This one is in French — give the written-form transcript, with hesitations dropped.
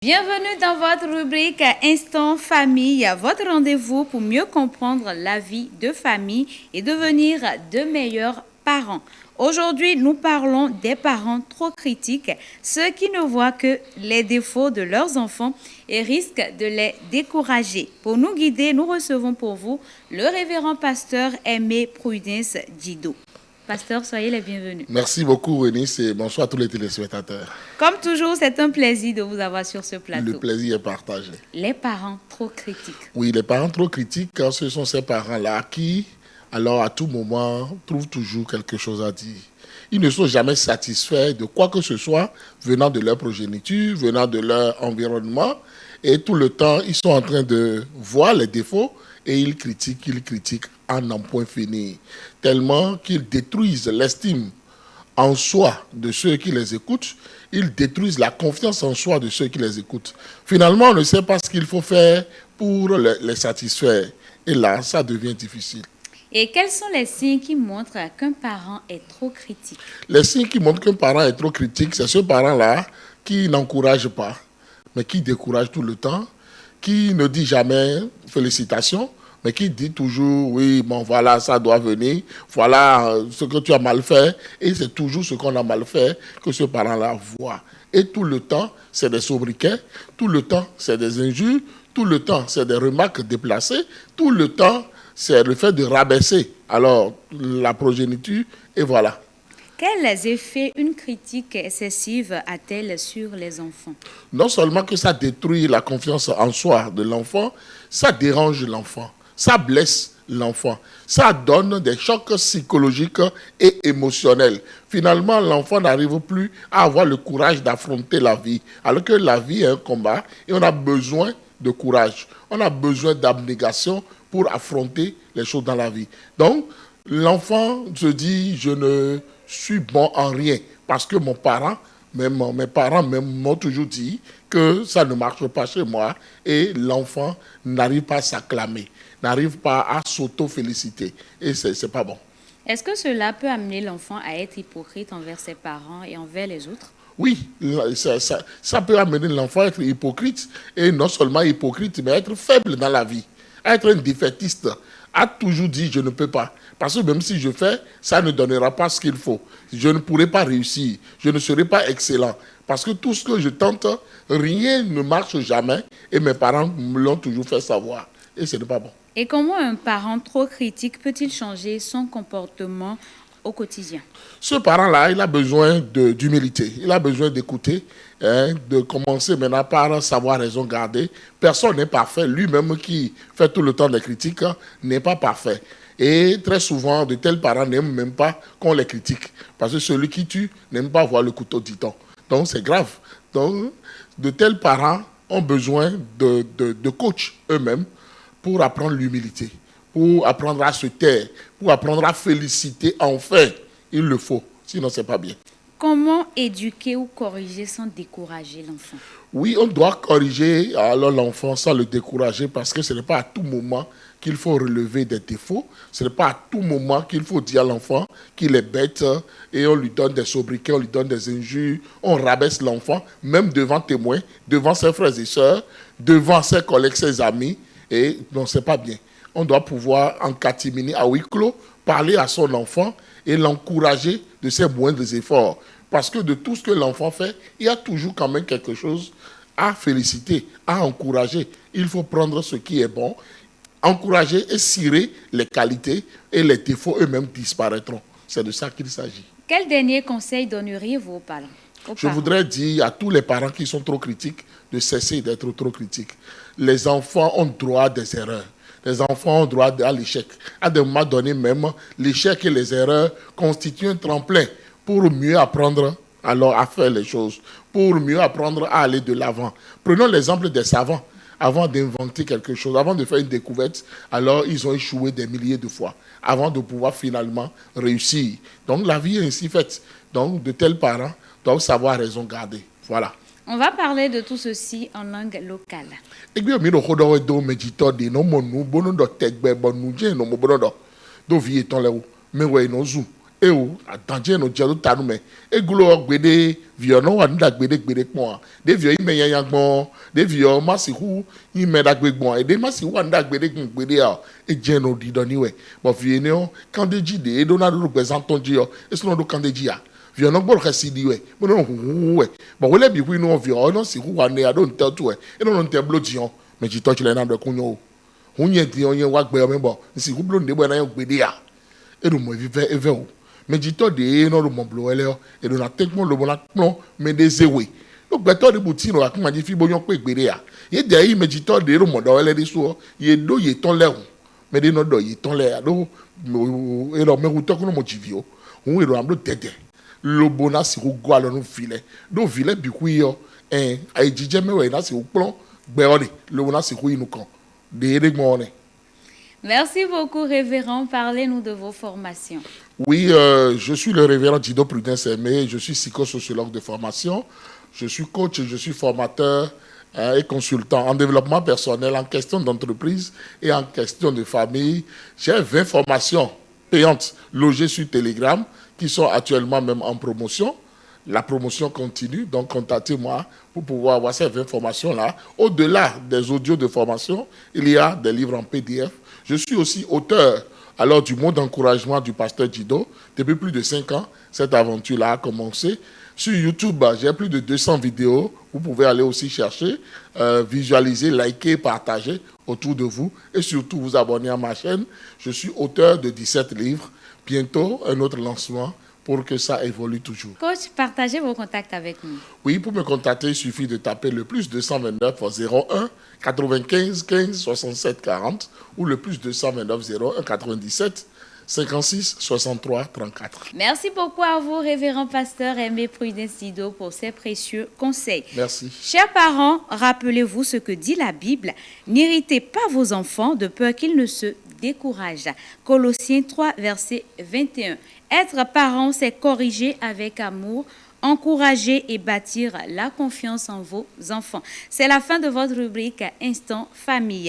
Bienvenue dans votre rubrique Instant Famille, votre rendez-vous pour mieux comprendre la vie de famille et devenir de meilleurs parents. Aujourd'hui, nous parlons des parents trop critiques, ceux qui ne voient que les défauts de leurs enfants et risquent de les décourager. Pour nous guider, nous recevons pour vous le révérend pasteur Aimé Prudence Dido. Pasteur, soyez les bienvenus. Merci beaucoup, Eunice, et bonsoir à tous les téléspectateurs. Comme toujours, c'est un plaisir de vous avoir sur ce plateau. Le plaisir est partagé. Les parents trop critiques. Oui, les parents trop critiques, car ce sont ces parents-là qui, alors à tout moment, trouvent toujours quelque chose à dire. Ils ne sont jamais satisfaits de quoi que ce soit venant de leur progéniture, venant de leur environnement, et tout le temps, ils sont en train de voir les défauts et ils critiquent à n'en point finir, tellement qu'ils détruisent l'estime en soi de ceux qui les écoutent, ils détruisent la confiance en soi de ceux qui les écoutent. Finalement, on ne sait pas ce qu'il faut faire pour les satisfaire. Et là, ça devient difficile. Et quels sont les signes qui montrent qu'un parent est trop critique? Les signes qui montrent qu'un parent est trop critique, c'est ce parent-là qui n'encourage pas, mais qui décourage tout le temps, qui ne dit jamais félicitations, mais qui dit toujours, oui, bon, voilà, ça doit venir, voilà ce que tu as mal fait, et c'est toujours ce qu'on a mal fait que ce parent-là voit. Et tout le temps, c'est des sobriquets, tout le temps, c'est des injures, tout le temps, c'est des remarques déplacées, tout le temps, c'est le fait de rabaisser alors la progéniture, et voilà. Quels effets une critique excessive a-t-elle sur les enfants? Non seulement que ça détruit la confiance en soi de l'enfant, ça dérange l'enfant. Ça blesse l'enfant. Ça donne des chocs psychologiques et émotionnels. Finalement, l'enfant n'arrive plus à avoir le courage d'affronter la vie. Alors que la vie est un combat et on a besoin de courage. On a besoin d'abnégation pour affronter les choses dans la vie. Donc, l'enfant se dit, je ne suis bon en rien parce que mes parents m'ont toujours dit que ça ne marche pas chez moi et l'enfant n'arrive pas à s'acclamer, n'arrive pas à s'auto-féliciter et c'est pas bon. Est-ce que cela peut amener l'enfant à être hypocrite envers ses parents et envers les autres? Oui, ça peut amener l'enfant à être hypocrite et non seulement hypocrite mais être faible dans la vie, être un défaitiste, a toujours dit je ne peux pas. Parce que même si je fais, ça ne donnera pas ce qu'il faut. Je ne pourrai pas réussir. Je ne serai pas excellent. Parce que tout ce que je tente, rien ne marche jamais. Et mes parents me l'ont toujours fait savoir. Et ce n'est pas bon. Et comment un parent trop critique peut-il changer son comportement au quotidien? Ce parent-là, il a besoin d'humilité. Il a besoin d'écouter, de commencer maintenant par savoir raison garder. Personne n'est parfait. Lui-même qui fait tout le temps des critiques n'est pas parfait. Et très souvent, de tels parents n'aiment même pas qu'on les critique. Parce que celui qui tue n'aime pas voir le couteau, dit-on. Donc, c'est grave. Donc, de tels parents ont besoin de coachs eux-mêmes pour apprendre l'humilité, pour apprendre à se taire, pour apprendre à féliciter. Enfin, il le faut. Sinon, ce n'est pas bien. Comment éduquer ou corriger sans décourager l'enfant? Oui, on doit corriger alors l'enfant sans le décourager parce que ce n'est pas à tout moment qu'il faut relever des défauts. Ce n'est pas à tout moment qu'il faut dire à l'enfant qu'il est bête et on lui donne des sobriquets, on lui donne des injures, on rabaisse l'enfant, même devant témoins, devant ses frères et sœurs, devant ses collègues, ses amis. Et non, ce n'est pas bien. On doit pouvoir en catimini à huis clos, parler à son enfant et l'encourager de ses moindres efforts. Parce que de tout ce que l'enfant fait, il y a toujours quand même quelque chose à féliciter, à encourager. Il faut prendre ce qui est bon, encourager et cirer les qualités et les défauts eux-mêmes disparaîtront. C'est de ça qu'il s'agit. Quel dernier conseil donneriez-vous aux parents? Je voudrais dire à tous les parents qui sont trop critiques de cesser d'être trop critiques. Les enfants ont droit à des erreurs. Les enfants ont droit à l'échec. À des moments donnés même, l'échec et les erreurs constituent un tremplin pour mieux apprendre alors à faire les choses, pour mieux apprendre à aller de l'avant. Prenons l'exemple des savants. Avant d'inventer quelque chose, avant de faire une découverte, alors ils ont échoué des milliers de fois avant de pouvoir finalement réussir. Donc la vie est ainsi faite. Donc de tels parents doivent savoir raison garder. Voilà. On va parler de tout ceci en langue locale. Et où, attendez, nous disons tout à nous, mais, et goulo, gbede, vieux, non, on a gbede, bon, des vieux, il y a bon, des vieux, massirou, il met la gbede, bon, et des massirou, on a gbede, et j'ai nous dit, ouais. Bon, vieux, non, quand des jide, et donna nous représentons Dieu, et ce non, quand des jide, vieux, non, bon, récit, ouais, bon, non, ouais, bon, on l'a bien, oui, non, vieux, non, c'est où, on est à donner tout, ouais, et non, on est bloqué, mais j'ai touché les noms de Kounyo. On y est dit, on y est, on mais bon, c'est où, blonde, bon, on a gbede, et nous, moi, vivre, et vers où. Mais dis-toi de non le mont et de la techno le bon non mais des éoués donc beto de bouti no akuma di fi boyon pe gbere ya ye de yi me dis-toi de le mont ele de so ye do ye ton le mais de no do ye ton le do e lo me ruto ko no mo jivio on e lo am do tete le bona si ro gwa lo no file do vile bi ku yo ai jije me we na si o plon gbe o le bona si ku inu kan de de mo ne. Merci beaucoup, révérend. Parlez-nous de vos formations. Oui, je suis le révérend Dido Prudence Aimé, je suis psychosociologue de formation, je suis coach, je suis formateur et consultant en développement personnel, en question d'entreprise et en question de famille. J'ai 20 formations payantes logées sur Telegram qui sont actuellement même en promotion. La promotion continue, donc contactez-moi pour pouvoir avoir ces 20 formations-là. Au-delà des audios de formation, il y a des livres en PDF. Je suis aussi auteur alors du mot d'encouragement du pasteur Dido. Depuis plus de 5 ans, cette aventure-là a commencé. Sur YouTube, j'ai plus de 200 vidéos. Vous pouvez aller aussi chercher, visualiser, liker, partager autour de vous et surtout vous abonner à ma chaîne. Je suis auteur de 17 livres. Bientôt, un autre lancement pour que ça évolue toujours. Coach, partagez vos contacts avec nous. Oui, pour me contacter, il suffit de taper le plus 229 01 95 15 67 40 ou le plus 229 01 97 56 63 34. Merci beaucoup à vous, révérend pasteur Aimé Prudence Dido, pour ces précieux conseils. Merci. Chers parents, rappelez-vous ce que dit la Bible. N'irritez pas vos enfants de peur qu'ils ne se découragent. Colossiens 3, verset 21. Être parent, c'est corriger avec amour, encourager et bâtir la confiance en vos enfants. C'est la fin de votre rubrique Instant Famille.